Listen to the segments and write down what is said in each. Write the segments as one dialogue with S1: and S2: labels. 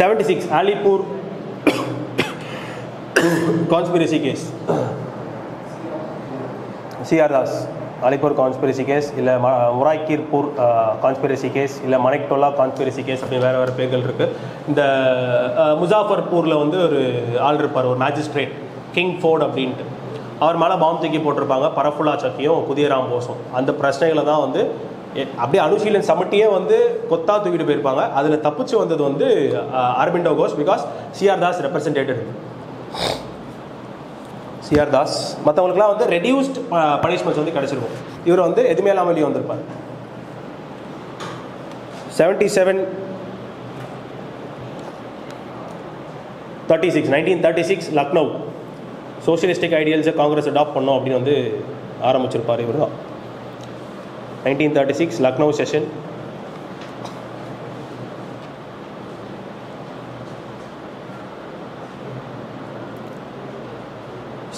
S1: 76 Alipur conspiracy case. C.R. Das Alipur conspiracy case இல்லை முராய்கீர்பூர் conspiracy case இல்லை மணிக்டோலா conspiracy case அப்படி வேறு வேறு பேர்கள் இருக்குது. இந்த முசாஃபர்பூரில் வந்து ஒரு ஆள் இருப்பார், ஒரு மேஜிஸ்ட்ரேட் கிங் ஃபோர்ட் அப்படின்ட்டு. அவர் மேலே பாம்பு தூக்கி போட்டிருப்பாங்க, பரஃபுல்லா சக்கியும் குதியராம் போஸும். அந்த பிரச்சனைகளை தான் வந்து அப்படியே அனுஷீலன் சமட்டியே வந்து கொத்தா தூக்கிட்டு போயிருப்பாங்க. அதில் தப்பிச்சு வந்தது வந்து Aurobindo Ghosh, because CR Das represented. CR Das மற்றவங்களுக்குலாம் வந்து ரெடியூஸ்ட் பனிஷ்மெண்ட்ஸ் வந்து கிடச்சிருக்கும். இவர் வந்து எதுவுமே இல்லாமல் வெளியே வந்திருப்பார். 1936 லக்னோ சோஷியலிஸ்டிக் ஐடியல்ஸை காங்கிரஸ் அடாப்ட் பண்ணோம் அப்படின்னு வந்து ஆரம்பிச்சிருப்பார் இவர் தான். 1936 லக்னோ செஷன்.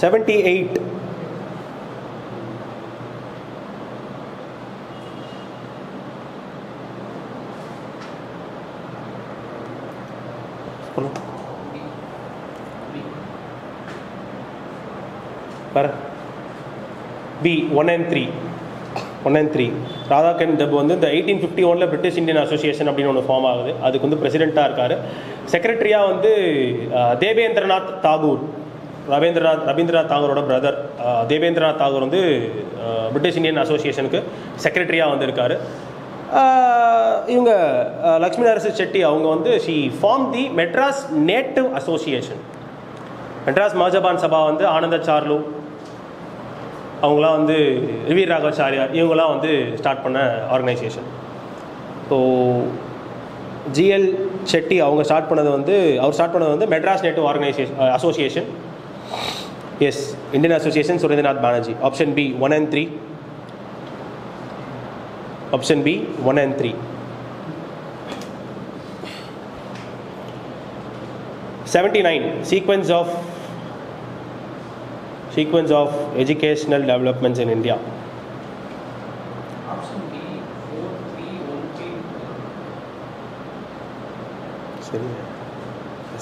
S1: '78 B 1 and 3 ராதாகன் டப் வந்து இந்த 1851 பிரிட்டிஷ் இந்தியன் அசோசியேஷன் அப்படின்னு ஒன்று ஃபார்ம் ஆகுது. அதுக்கு வந்து பிரசிடெண்ட்டாக இருக்கார். செக்ரட்டரியாக வந்து தேவேந்திரநாத் தாகூர், ரவீந்திரநாத் தாகூரோட பிரதர் தேவேந்திரநாத் தாகூர் வந்து பிரிட்டிஷ் இந்தியன் அசோசியேஷனுக்கு செக்ரட்டரியாக வந்து இருக்கார். இவங்க லக்ஷ்மி நரசிம்ம செட்டி அவங்க வந்து she form the Madras native association. Madras Mahajana Sabha வந்து ஆனந்தாச்சார்லு அவங்களாம் வந்து ரிவி ராகவாச்சாரியார் இவங்களாம் வந்து ஸ்டார்ட் பண்ண ஆர்கனைசேஷன். ஸோ ஜிஎல் செட்டி அவர் ஸ்டார்ட் பண்ணது வந்து Madras native association. Yes, Indian association Surendranath Banerjee. Option B 1 and 3. Option B 1 and 3. 79 sequence of educational developments in India.
S2: Option B 4 3 1 3.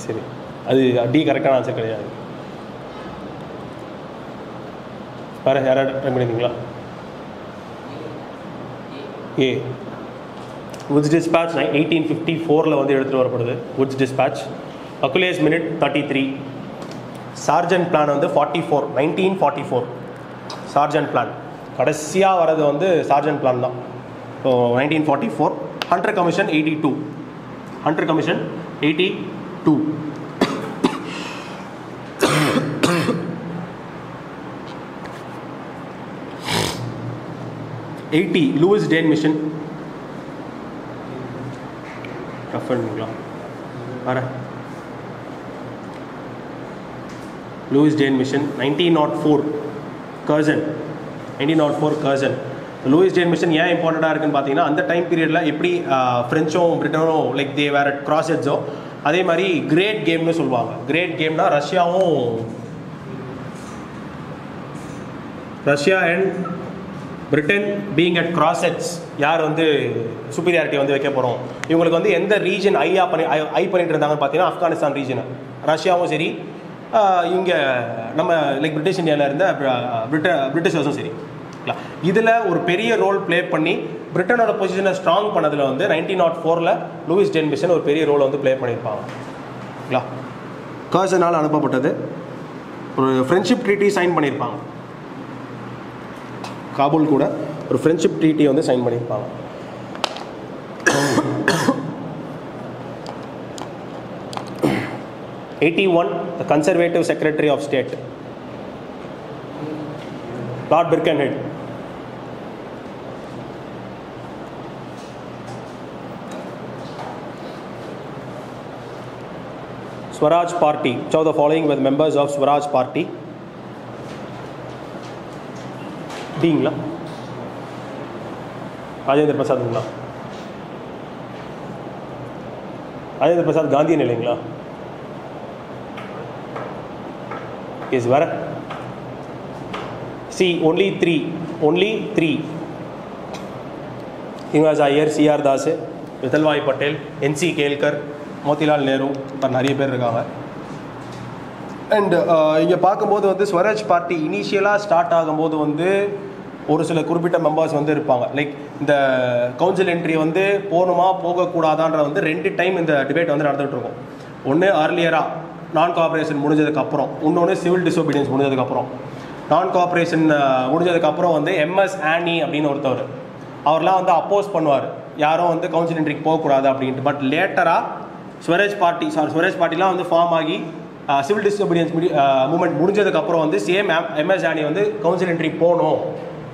S1: சரி, அது டி கரெக்டான ஆன்சர் கிடையாது. வேறு யாராவது ட்ரை பண்ணியிருந்தீங்களா? ஏ வுட்ஸ் டிஸ்பேட்ச் 1854 வந்து எடுத்துகிட்டு வரப்படுது. Wood's despatch. Macaulay's minute 33. Sargent plan வந்து 1944 சார்ஜன்ட் பிளான். கடைசியாக வர்றது வந்து சார்ஜன்ட் பிளான் தான். So 1944. Hunter commission 82. Hunter commission 82. 80 Louis Dane mission. Rough பண்ணுங்களா? வர Louis Dane mission 1904 Curzon. 1904 Curzon. Louis Dane mission ஏன் இம்பார்ட்டண்ட்டாக இருக்குன்னு பார்த்தீங்கன்னா, அந்த டைம் பீரியடில் எப்படி ஃப்ரெஞ்சும் பிரிட்டனும் like they were at cross எட்ஜோ அதே மாதிரி கிரேட் கேம்னு சொல்லுவாங்க. கிரேட் கேம்னா Russia and Britain being at cross edge யார் வந்து சுப்பீரியாரிட்டி வந்து வைக்க போகிறோம், இவங்களுக்கு வந்து எந்த ரீஜன் ஐ பண்ணிட்டு இருந்தாங்கன்னு பார்த்தீங்கன்னா ஆப்கானிஸ்தான் ரீஜனை. ரஷ்யாவும் சரி, இங்கே நம்ம லைக் பிரிட்டிஷ் இந்தியாவில் இருந்த பிரிட்டிஷர்ஸும் சரி. இதில் ஒரு பெரிய ரோல் ப்ளே பண்ணி பிரிட்டனோட பொசிஷனை ஸ்ட்ராங் பண்ணதில் வந்து 1904 லூயிஸ் டேன் மிஷன் ஒரு பெரிய ரோலை வந்து ப்ளே பண்ணியிருப்பாங்க. கர்சனால் அனுப்பப்பட்டது. ஒரு ஃப்ரெண்ட்ஷிப் ட்ரீட்டி சைன் பண்ணியிருப்பாங்க. காபூல் கூட ஒரு ஃப்ரெண்ட்ஷிப் ட்ரீட்டி வந்து சைன் பண்ணியிருப்பாங்க. '81 the Conservative Secretary of State, Lord Birkenhead. Swaraj Party. Which of the following were members of Swaraj Party? Dingla. Rajendra Prasad Dingla. Rajendra Prasad Gandhi இல்லைங்களா? Is where? See, only three. He was Iyer, C.R. Das, Vithalbhai Patel, N.C. Kelkar, Motilal Nehru, இப்போ நிறைய பேர் இருக்காங்க. And இங்கே பார்க்கும்போது வந்து Swaraj party இனிஷியலாக start ஆகும்போது வந்து ஒரு சில குறிப்பிட்ட மெம்பர்ஸ் வந்து இருப்பாங்க. லைக் இந்த கவுன்சில் என்ட்ரி வந்து போகணுமா போகக்கூடாதான்ற வந்து 2 டைம் இந்த டிபேட் வந்து நடந்துகிட்டு இருக்கும். ஒன்று அர்லியராக நான் கோஆப்ரேஷன் முடிஞ்சதுக்கப்புறம், இன்னொன்று சிவில் டிசோபீடியன்ஸ் முடிஞ்சதுக்கப்புறம். நான் கோஆப்ரேஷன் முடிஞ்சதுக்கப்புறம் வந்து MS ஆனி அப்படின்னு ஒருத்தவர், அவர்லாம் வந்து அப்போஸ் பண்ணுவார், யாரும் வந்து கவுன்சில் என்ட்ரிக்கு போகக்கூடாது அப்படின்ட்டு. பட் லேட்டராக ஸ்வராஜ் பார்ட்டிலாம் வந்து ஃபார்ம் ஆகி சிவில் டிசோபீடியன்ஸ் மூமெண்ட் முடிஞ்சதுக்கப்புறம் வந்து சேம் MS ஆனி வந்து கவுன்சில் என்ட்ரி போகணும்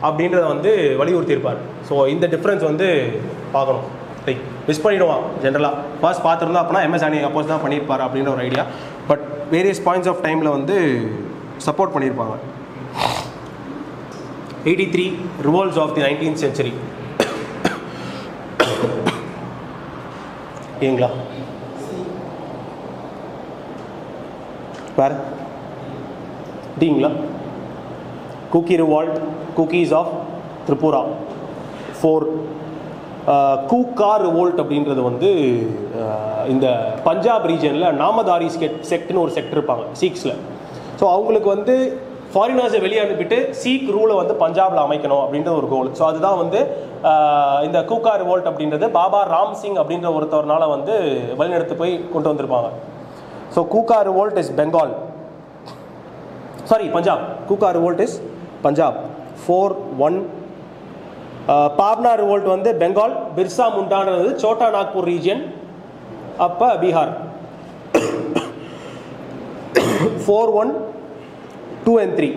S1: அப்படின்றத வந்து வலியுறுத்தியிருப்பார். ஸோ இந்த டிஃப்ரென்ஸ் வந்து பார்க்கணும். லைக் மிஸ் பண்ணிவிடுவான் ஜென்ரலாக. ஃபர்ஸ்ட் பார்த்துருந்தோம் அப்படின்னா MS ஆனி அப்போஸ் தான் பண்ணியிருப்பார் அப்படின்ற ஒரு idea. But various points of டைமில் வந்து சப்போர்ட் பண்ணியிருப்பாங்க. 83 revolts of the 19th century. ஏங்களா வேறு டீங்களா? Kuki revolt, Kukis of Tripura. 4 Kuka revolt அப்படின்றது வந்து இந்த பஞ்சாப் ரீஜனில் நாமதாரி செக்ட்னு ஒரு செக்ட் இருப்பாங்க சீக்ஸில். ஸோ அவங்களுக்கு வந்து ஃபாரினர்ஸை வெளியே அனுப்பிட்டு சீக் ரூலை வந்து பஞ்சாபில் அமைக்கணும் அப்படின்ற ஒரு கோல். ஸோ அதுதான் வந்து இந்த கூக்கா ரிவோல்ட் அப்படின்றது பாபா ராம் சிங் அப்படின்ற ஒருத்தவர்னால வந்து வழிநடத்து போய் கொண்டு வந்திருப்பாங்க. So Kuka revolt is Bengal, sorry Punjab. Kuka revolt is Punjab. 4-1. Pabna revolt வந்து பெங்கால், பிர்சா முண்டான்றது சோட்டா நாக்பூர் ரீஜியன், அப்போ Bihar. 4-1, 2 and 3.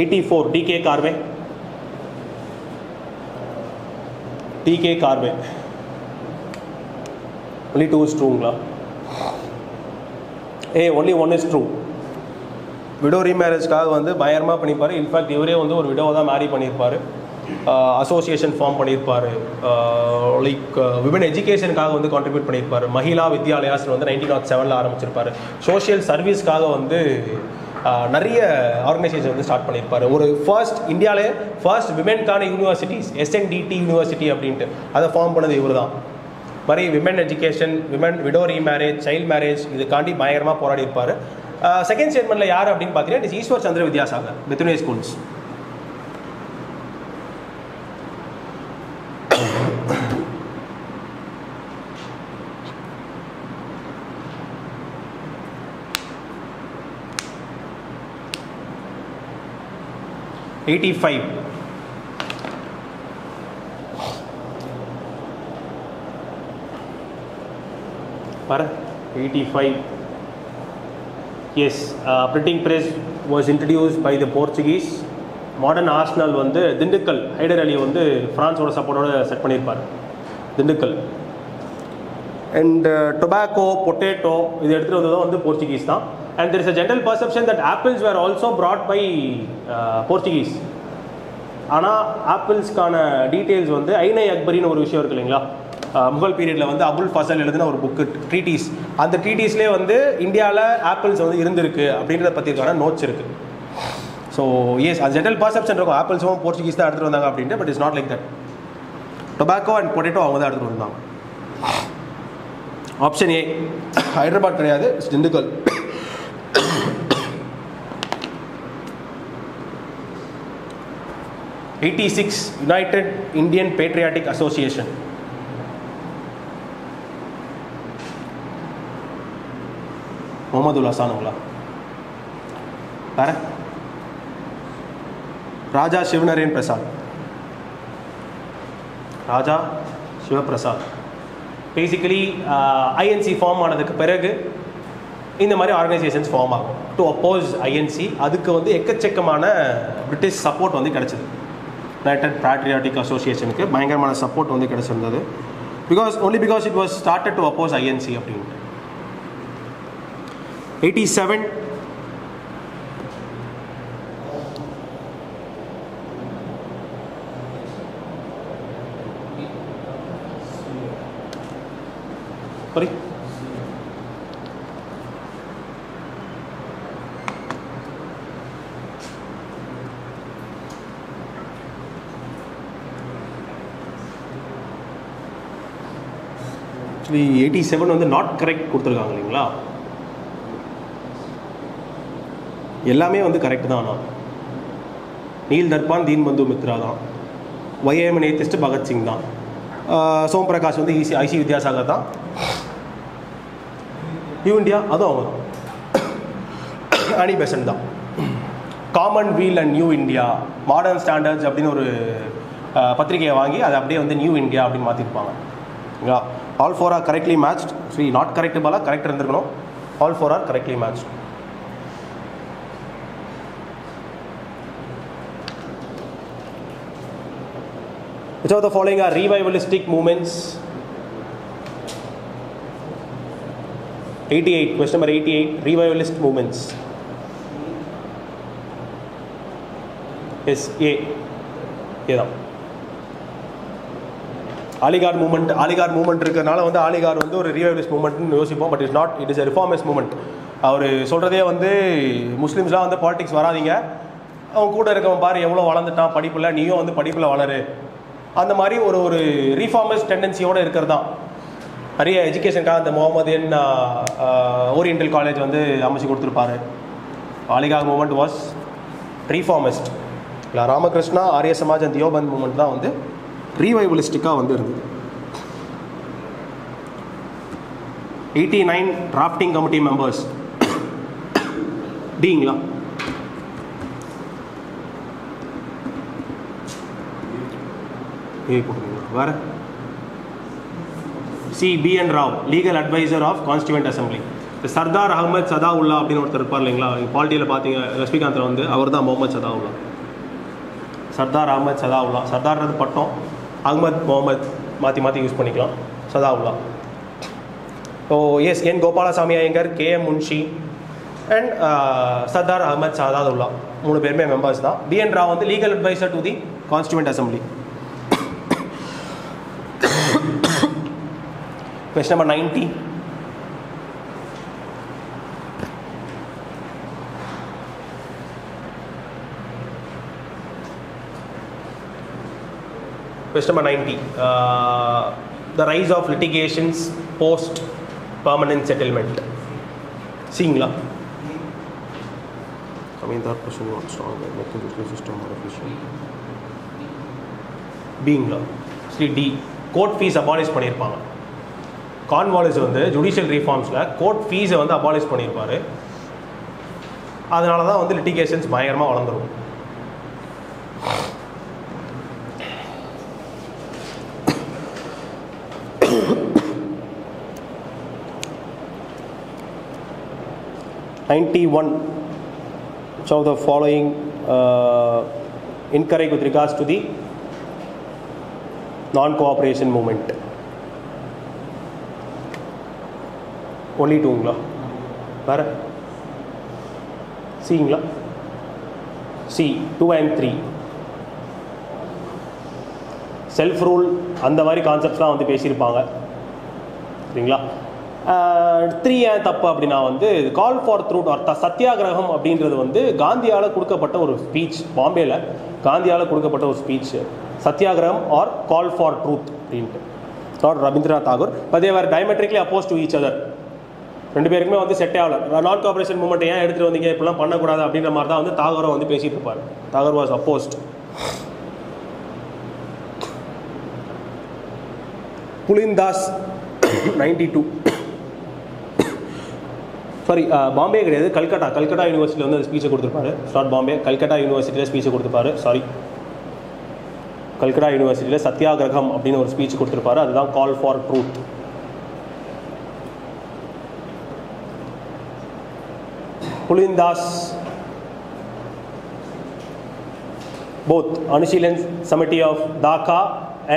S1: '84 DK Karve. DK Karve. Only 2 is true. Only 1 is true. Widow ரீமேரேஜ்க்காக வந்து பயங்கரமாக பண்ணியிருப்பார். இன்ஃபேக்ட் இவரே வந்து ஒரு விடோவை தான் மேரி பண்ணியிருப்பார். அசோசியேஷன் ஃபார்ம் பண்ணியிருப்பார். லைக் விமன் எஜுகேஷனுக்காக வந்து கான்ட்ரிபியூட் பண்ணியிருப்பார். மகிழா வித்யாலயாஸ் வந்து 1907 ஆரம்பிச்சிருப்பார். சோஷியல் சர்வீஸ்க்காக வந்து நிறைய ஆர்கனைசேஷன் வந்து ஸ்டார்ட் பண்ணியிருப்பார். ஒரு இந்தியாவிலே ஃபர்ஸ்ட் விமென்கான யூனிவர்சிட்டிஸ் SNDT யூனிவர்சிட்டி அப்படின்ட்டு அதை ஃபார்ம் பண்ணது இவர் தான். மாதிரி women education, women widow remarriage, child marriage இதுக்காண்டி பயங்கரமாக போராடி இருப்பார். செகண்ட் ஸ்டேட்மெண்ட்டில் யார் அப்படின்னு பார்த்தீங்கன்னா is Ishwar Chandra Vidyasagar, Bethune schools. '85 '85. Yes, printing press was introduced by the Portuguese. Modern Arsenal வந்து திண்டுக்கல் ஹைடர் அலி வந்து ஃப்ரான்ஸோட சப்போர்ட்டோட செட் பண்ணியிருப்பார் திண்டுக்கல். அண்ட் டொபாக்கோ, பொட்டேட்டோ இது எடுத்துகிட்டு வந்ததும் வந்து போர்ச்சுகீஸ் தான். And there is a general perception that apples were also brought by Portuguese. ஆனால் ஆப்பிள்ஸ்க்கான டீட்டெயில்ஸ் வந்து ஐனை அக்பரின்னு ஒரு விஷயம் இருக்கு இல்லைங்களா, முகல் பீரியடில் வந்து அபுல் ஃபசல் எழுதின ஒரு புக்கு ட்ரீட்டிஸ். அந்த ட்ரீட்டிஸ்லேயே வந்து இந்தியாவில் ஆப்பிள்ஸ் வந்து இருந்திருக்கு அப்படின்றத பற்றிக்கான நோட்ஸ் இருக்குது. ஸோ எஸ், அது ஜென்ரல் பர்செப்ஷன் இருக்கும், ஆப்பிள்ஸும் போர்ச்சுகீஸ் தான் எடுத்துகிட்டு வந்தாங்க அப்படின்ட்டு. But it's not like that. Tobacco and potato அவங்க தான் எடுத்துகிட்டு வந்தாங்க. ஆப்ஷன் ஏ ஹைதராபாத் கிடையாது, Dindigul. '86 united Indian patriotic association. முகமதுல் ஹசானுங்களா? வேற Raja Shivnarain Prasad. Raja Shivaprasad. Basically INC form ஆனதுக்கு பிறகு இந்த மாதிரி ஆர்கனைசேஷன்ஸ் ஃபார்ம் ஆகும் டு அப்போஸ் ஐஎன்சி. அதுக்கு வந்து எக்கச்சக்கமான பிரிட்டிஷ் சப்போர்ட் வந்து கிடச்சிது. யுனைடெட் பேட்ரியாட்டிக் அசோசியேஷனுக்கு பயங்கரமான சப்போர்ட் வந்து கிடச்சிருந்தது. Because it was started to oppose INC அப்படின்ட்டு. 87 sorry ஆக்சுவலி 87 வந்து நாட் கரெக்ட் கொடுத்துருக்காங்க இல்லைங்களா? எல்லாமே வந்து கரெக்ட் தான். ஆனால் நீல் தர்பான் தீன் பந்து மித்ரா தான். YMN ஏத்திஸ்ட் பகத்சிங் தான். சோம் பிரகாஷ் வந்து ஐசி வித்யாசாகர் தான். நியூ இந்தியா அதுவும் அவங்க தான். அனி பெசன்ட் தான். Commonwealth and new India modern standards அப்படின்னு ஒரு பத்திரிகையை வாங்கி அதை அப்படியே வந்து நியூ இந்தியா அப்படின்னு மாற்றிருப்பாங்க. ஓகேங்களா? All four are correctly matched. சரி, நாட் கரெக்ட் பாலா கரெக்ட் இருந்திருக்கணும். All four are correctly matched. Which of the following are revivalistic movements? 88, question number 88, revivalist movements. Yes, A. ஏதான் ஆலிகார் மூமெண்ட் இருக்கிறனால வந்து ஆலிகார் வந்து ஒரு ரிவைவலிஸ்ட் மூமெண்ட்னு யோசிப்போம். But it's not, it is a reformist movement. அவர் சொல்கிறதே வந்து முஸ்லீம்ஸ்லாம் வந்து பாலிடிக்ஸ் வராதிங்க, அவன் கூட இருக்கவன் பாரு எவ்வளோ வளர்ந்துட்டான் படிப்பில், நீயும் வந்து படிப்பில் வளரு, அந்த மாதிரி ஒரு ரீஃபார்மிஸ்ட் டெண்டன்சியோடு இருக்கிறது தான். நிறைய எஜுகேஷனுக்காக அந்த முகமதியன் ஓரியண்டல் காலேஜ் வந்து அமைச்சு கொடுத்துருப்பாரு. ஆலிகார் மூமெண்ட் வாஸ் ரீஃபார்மிஸ்ட். இல்லை, ராமகிருஷ்ணா, ஆரிய சமாஜ் அண்ட் தியோபந்த் மூமெண்ட் தான் வந்து ரீவைவலிஸ்டிக்காக வந்து இருந்தது. 89 டிராஃப்டிங் கமிட்டி மெம்பர்ஸ். டிங்களா? ஏ போட்டுருங்க. வேறு C. BN Rao, legal adviser of constituent assembly. Sardar Ahmed Saadulla அப்படின்னு ஒருத்தர் இருப்பார் இல்லைங்களா? பாலிட்டியில் பார்த்தீங்க லட்சுமிகாந்தில் வந்து அவர் தான் முகமது சதாவுல்லா. சர்தார் அகமது சதாவுல்லா. சர்தார்ன்றது பட்டம், அகமது முகமது மாற்றி யூஸ் பண்ணிக்கலாம். சதாவுல்லா. So S, N Gopalaswamy Iyengar, KM Munshi and Sardar Ahmed சதாவுல்லா 3 பேருமே மெம்பர்ஸ் தான். BN ராவ் வந்து legal advisor to the constituent assembly. Question number 90. Question number 90. The rise of litigations post permanent settlement. Singla. Zamindar person not strong. Making judicial system more efficient. Beingla. See D. Court fees abolish பண்ணியிருப்பாங்க. Cornwallis வந்து judicial ரீஃபார்ம்ஸில் court ஃபீஸை வந்து abolish பண்ணியிருப்பார். அதனால தான் வந்து litigations பயங்கரமாக வளர்ந்துடும். Which of the following incorrect with regards to the non-cooperation movement? only 2ங்களா? வேறு சிங்களா? C 2 and 3. செல்ஃப் ரூல் அந்த மாதிரி கான்செப்ட்ஸ்லாம் வந்து பேசியிருப்பாங்க சரிங்களா? 3 ஏன் தப்பு அப்படின்னா வந்து கால் ஃபார் ட்ரூத் ஆர் சத்தியாகிரகம் அப்படின்றது வந்து காந்தியால் கொடுக்கப்பட்ட ஒரு ஸ்பீச். பாம்பேயில் காந்தியால் கொடுக்கப்பட்ட ஒரு ஸ்பீச் சத்தியாகிரகம் ஆர் கால் ஃபார் ட்ரூத் அப்படின்ட்டு. Not Rabindranath Tagore. But they are diametrically oppose to each other. 2 பேருக்குமே வந்து செட்டே ஆகல. நான் கோஆபரேஷன் மூமெண்ட் ஏன் எடுத்துகிட்டு வந்தீங்க, இப்படிலாம் பண்ணக்கூடாது அப்படின்ற மாதிரி தான் வந்து தாகூரை வந்து பேசிகிட்டு இருப்பார். Tagore was opposed. Pulindas 92. Sorry, Bombay கிடையாது, கல்கட்டா யூனிவர்சிட்டியில் வந்து ஸ்பீச்சை கொடுத்துருப்பாரு. ஸ்டார்ட் பாம்பே, கல்கட்டா யூனிவர்சிட்டியில் ஸ்பீச்சை கொடுத்துருப்பாரு. சாரி, கல்கட்டா யூனிவர்சிட்டியில் சத்தியாகிரகம் அப்படின்னு ஒரு ஸ்பீச் கொடுத்துருப்பாரு. அதுதான் call for truth. Pulindas both Anushilans Committee of Dhaka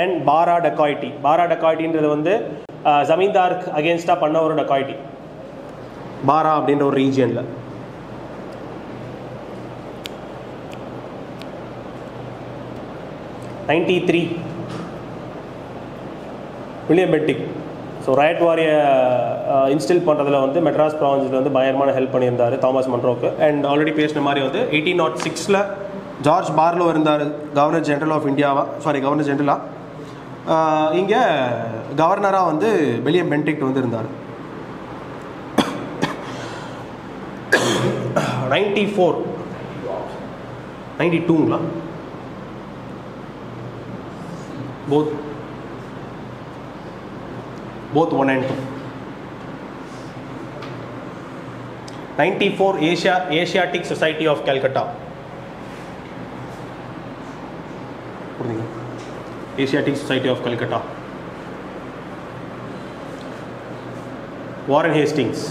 S1: and Bara Dacoity. Bara Dacoityன்றது வந்து ஜமீன்தாருக்கு அகேன்ஸ்டாக பண்ண ஒரு டக்காய்டி. பாரா அப்படின்ற ஒரு ரீஜியனில். '93 வில்லியம் பென்டிக். ஸோ ரயட் வாரியை இன்ஸ்டில் பண்ணுறதுல வந்து மெட்ராஸ் ப்ராவின்ஸில் வந்து பயங்கரமான ஹெல்ப் பண்ணியிருந்தார் தாமஸ் மன்ரோக்கு. அண்ட் ஆல்ரெடி பேசின மாதிரி வந்து 1806 ஜார்ஜ் பார்லோ இருந்தார் கவர்னர் ஜெனரல் ஆஃப் இந்தியாவா, கவர்னர் ஜெனரலாக. இங்கே கவர்னராக வந்து வில்லியம் பென்டிக்ட் வந்து இருந்தார். 94 92ங்களா both 1 and 2. 94 Asiatic Society of Calcutta. Asiatic Society of Calcutta. Warren Hastings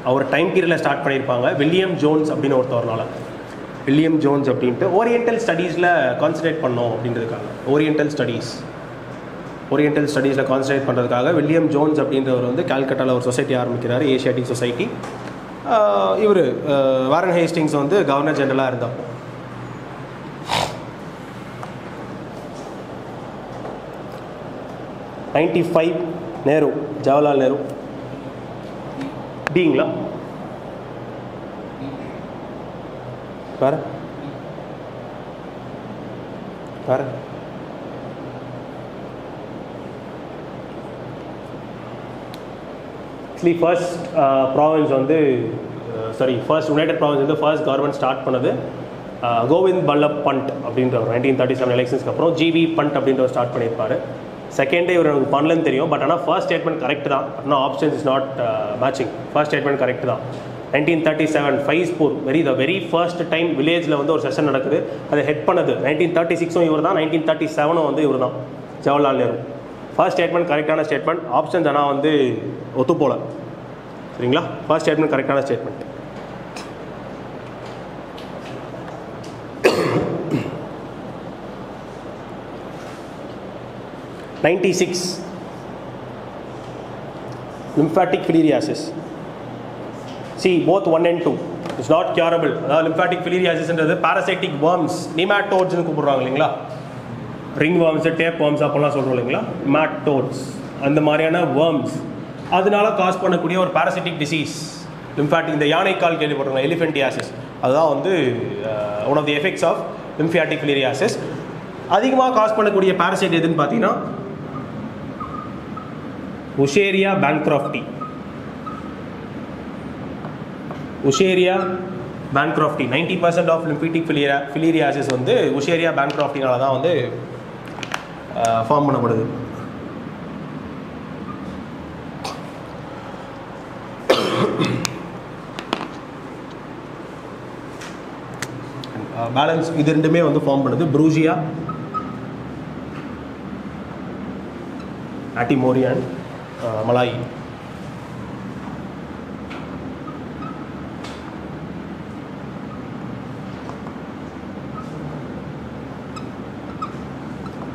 S1: அவர் டைம் பீரியடில் ஸ்டார்ட் பண்ணியிருப்பாங்க. வில்லியம் ஜோன்ஸ் அப்படின்னு ஒருத்தவர்னால, வில்லியம் ஜோன்ஸ் அப்படின்ட்டு ஓரியண்டல் ஸ்டடீஸில் கான்சன்ட்ரேட் பண்ணோம் அப்படின்றதுக்காக, ஓரியண்டல் ஸ்டடீஸில் கான்சன்ட்ரேட் பண்ணுறதுக்காக வில்லியம் ஜோன்ஸ் அப்படின்றவர் வந்து கால்கட்டாவில் ஒரு சொசைட்டி ஆரம்பிக்கிறார், ஏஷியாட்டிக் சொசைட்டி. இவர் வாரன் ஹேஸ்டிங்ஸ் வந்து கவர்னர் ஜெனரலாக இருந்தார். '95 நேரு, ஜவஹர்லால் நேரு. டிங்களா வேற ஃபர்ஸ்ட் ப்ராவின்ஸ் வந்து ஃபர்ஸ்ட் யுனைடெட் ப்ராவின்ஸ் வந்து ஃபர்ஸ்ட் கவர்மெண்ட் ஸ்டார்ட் பண்ணது கோவிந்த் பல்லப் பண்ட் அப்படின்றவர் 1937 எலெக்ஷன்ஸ்க்கு அப்புறம் ஜிவி பண்ட் அப்படின்றவர் ஸ்டார்ட் பண்ணியிருப்பார். செகண்டே இவர் எனக்கு பண்ணலன்னு தெரியும், பட் ஆனால் ஃபர்ஸ்ட் ஸ்டேட்மெண்ட் கரெக்ட் தான். ஆனால் options is not matching. First statement correct தான். 1937 ஃபைஸ்பூர் வெரி ஃபர்ஸ்ட் டைம் வில்லேஜில் வந்து ஒரு செஷன் நடக்குது, அதை ஹெட் பண்ணது 1936 இவர் தான், 1937 வந்து இவர் தான், ஜவஹர்லால் நேரு. ஃபர்ஸ்ட் ஸ்டேட்மெண்ட் கரெக்டான ஸ்டேட்மெண்ட். ஆப்ஷன்ஸ் ஆனால் வந்து ஒத்து போல, சரிங்களா? ஃபர்ஸ்ட் ஸ்டேட்மெண்ட் கரெக்டான statement. '96 lymphatic filariasis. See, both 1 and 2 is not curable. அதாவது lymphatic filariasisன்றது parasitic worms, nematodes கூப்பிடுறாங்க இல்லைங்களா? ரிங் worms, டேப் worms அப்போல்லாம் சொல்கிறோம் இல்லைங்களா? nematodes அந்த மாதிரியான worms, அதனால காஸ் பண்ணக்கூடிய ஒரு parasitic disease lymphatic. இந்த யானைக்கால் கேள்விப்படுறாங்க, elephantiasis. அதுதான் வந்து one of the effects of lymphatic filariasis. அதிகமாக காஸ் பண்ணக்கூடிய parasite எதுன்னு பார்த்தீங்கன்னா Wuchereria bancrofti. Wuchereria bancrofti 90% of lymphatic filariasis வந்து உஷேரியா பேங்க்ராஃப்டினால தான் வந்து ஃபார்ம் பண்ணப்படுது. பேலன்ஸ் இது ரெண்டுமே வந்து ஃபார்ம் பண்ணுது. ப்ரூஜியா, ஆட்டிமோரியன், மலாய்.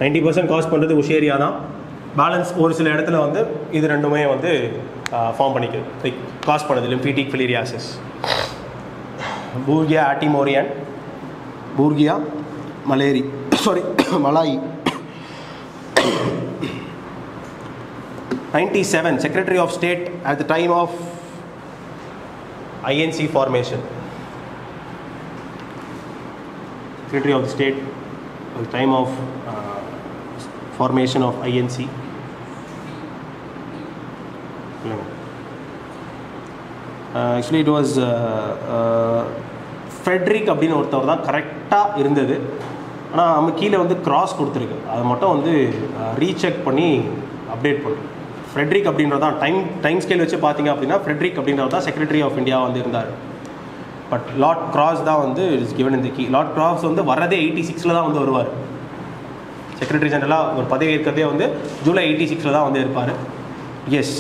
S1: %90 காஸ் பண்ணுறது உஷேரியா தான். பேலன்ஸ் ஒரு சில இடத்துல வந்து இது ரெண்டுமே வந்து ஃபார்ம் பண்ணிக்குது, லைக் காஸ் பண்ணுது lymphatic filariasis. பூர்கியா, ஆட்டிமோரியன், பூர்கியா, மலாய். 97 Secretary of State at the time of INC formation. Secretary of the State at the time of formation of INC. Actually it was Frederick அப்படின்னு ஒருத்தவர் தான் கரெக்டாக இருந்தது. ஆனால் நம்ம கீழே வந்து கிராஸ் கொடுத்துருக்கு, அதை மட்டும் வந்து ரீசெக் பண்ணி அப்டேட் பண்ணுறோம். ஃப்ரெட்ரிக் அப்படின்றது தான் டைம் ஸ்கேல் வச்சு பார்த்தீங்க அப்படின்னா ஃப்ரெட்ரிக் அப்படின்றது தான் செக்ரட்டரி ஆஃப் இந்தியா வந்து இருந்தார். பட் லார்ட் கிராஸ் தான் வந்து it's given in the key. Lord Cross வந்து வரதே 86 தான் வந்து வருவார். செக்ரட்டரி ஜெனரலாக ஒரு பதவி இருக்கிறதே வந்து ஜூலை 86 தான் வந்து இருப்பார். எஸ்,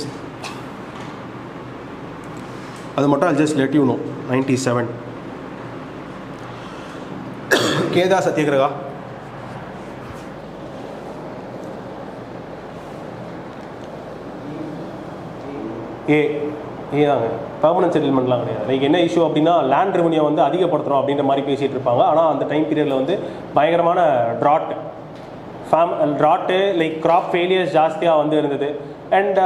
S1: அது மட்டும் I'll just let you know. 97 Kheda Satyagraha. ஏதாங்க பெர்மனன்ட் செட்டில்மெண்ட்லாம் கிடையாது. லைக் என்ன இஷ்யூ அப்படின்னா லேண்ட் ரெவன்யூ வந்து அதிகப்படுத்துகிறோம் அப்படின்ற மாதிரி பேசிகிட்டு இருப்பாங்க. ஆனால் அந்த டைம் பீரியடில் வந்து பயங்கரமான ட்ராட்டு லைக் கிராப் ஃபெயிலியர்ஸ் ஜாஸ்தியாக வந்து இருந்தது. அண்ட்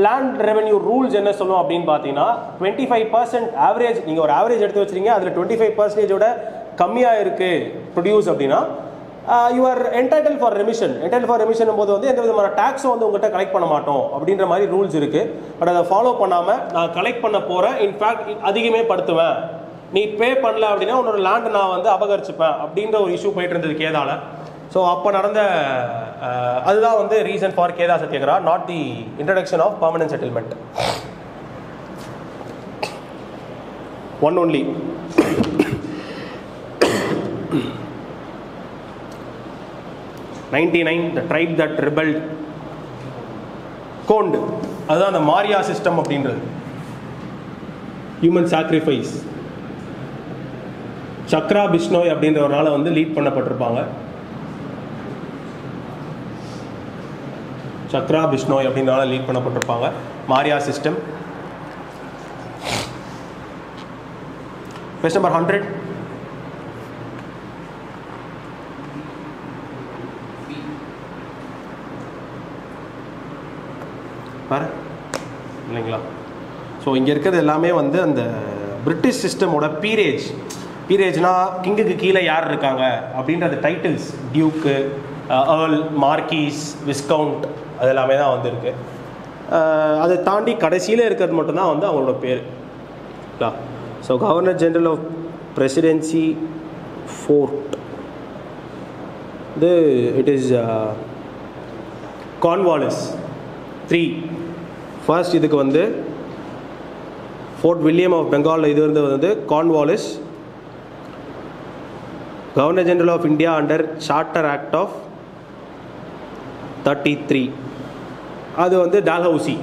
S1: லேண்ட் ரெவன்யூ ரூல்ஸ் என்ன சொல்லுவோம் அப்படின்னு பார்த்தீங்கன்னா 25% ஆவரேஜ், நீங்கள் ஒரு ஆவரேஜ் எடுத்து வச்சுருங்க, அதில் 25% கம்மியாக இருக்குது ப்ரொடியூஸ் அப்படின்னா you are entitle for remission போது வந்து எந்த விதமான டேக்ஸும் வந்து உங்கள்கிட்ட கலெக்ட் பண்ண மாட்டோம் அப்படின்ற மாதிரி ரூல்ஸ் இருக்குது. பட் அதை ஃபாலோ பண்ணாமல் நான் கலெக்ட் பண்ண போகிறேன், இன்ஃபேக்ட் அதிகமே படுத்துவேன், நீ பே பண்ணல அப்படின்னா உன்னோட லேண்டை நான் வந்து அபகரிச்சுப்பேன் அப்படின்ற ஒரு இஷ்யூ போயிட்டு இருந்தது கேதால. ஸோ அப்போ நடந்த அதுதான் வந்து reason for Kheda Satyagraha, not the introduction of permanent settlement. One only. the tribe that rebelled, Gond, அதுதான் அந்த மாரியா சிஸ்டம் அப்படின்றது. Human sacrifice. சக்ரா பிஷ்னோய் அப்படின்றவரால் வந்து லீட் பண்ணப்பட்டிருப்பாங்க. சக்ரா பிஷ்னோய் அப்படின்றனால லீட் பண்ணப்பட்டிருப்பாங்க மாரியா சிஸ்டம். Question number 100. பாரு இல்லைங்களா? ஸோ இங்கே இருக்கிறது எல்லாமே வந்து அந்த பிரிட்டிஷ் சிஸ்டமோட பீரேஜ்னா கிங்குக்கு கீழே யார் இருக்காங்க அப்படின்ற டைட்டில்ஸ், டியூக்கு, ஏர்ல், மார்க்கீஸ், விஸ்கவுண்ட், அது எல்லாமே தான் வந்து இருக்கு. அதை தாண்டி கடைசியில் இருக்கிறது மட்டும்தான் வந்து அவங்களோட பேர். So governor general of presidency fort இது இட் இஸ் கார்ன்வாலிஸ் 3. ஃபர்ஸ்ட் இதுக்கு வந்து ஃபோர்ட் வில்லியம் ஆஃப் பெங்காலில் இது வந்து Cornwallis. Governor general of India under charter act of 33 அது வந்து Dalhousie.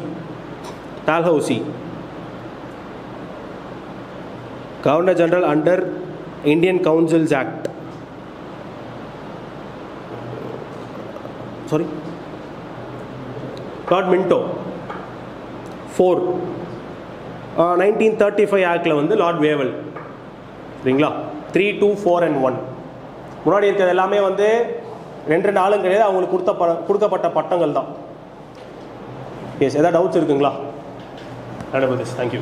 S1: Governor general under Indian councils act, Lord Minto. 4 1935 ஆக்டில் வந்து லார்ட் வேவல். சரிங்களா? 3, 2, 4 and 1 முன்னாடி இருக்கிறது எல்லாமே வந்து 2 ஆளும் கிடையாது, அவங்களுக்கு கொடுக்கப்பட்ட பட்டங்கள் தான். எஸ், ஏதாவது டவுட்ஸ் இருக்குங்களா? தேங்க்யூ.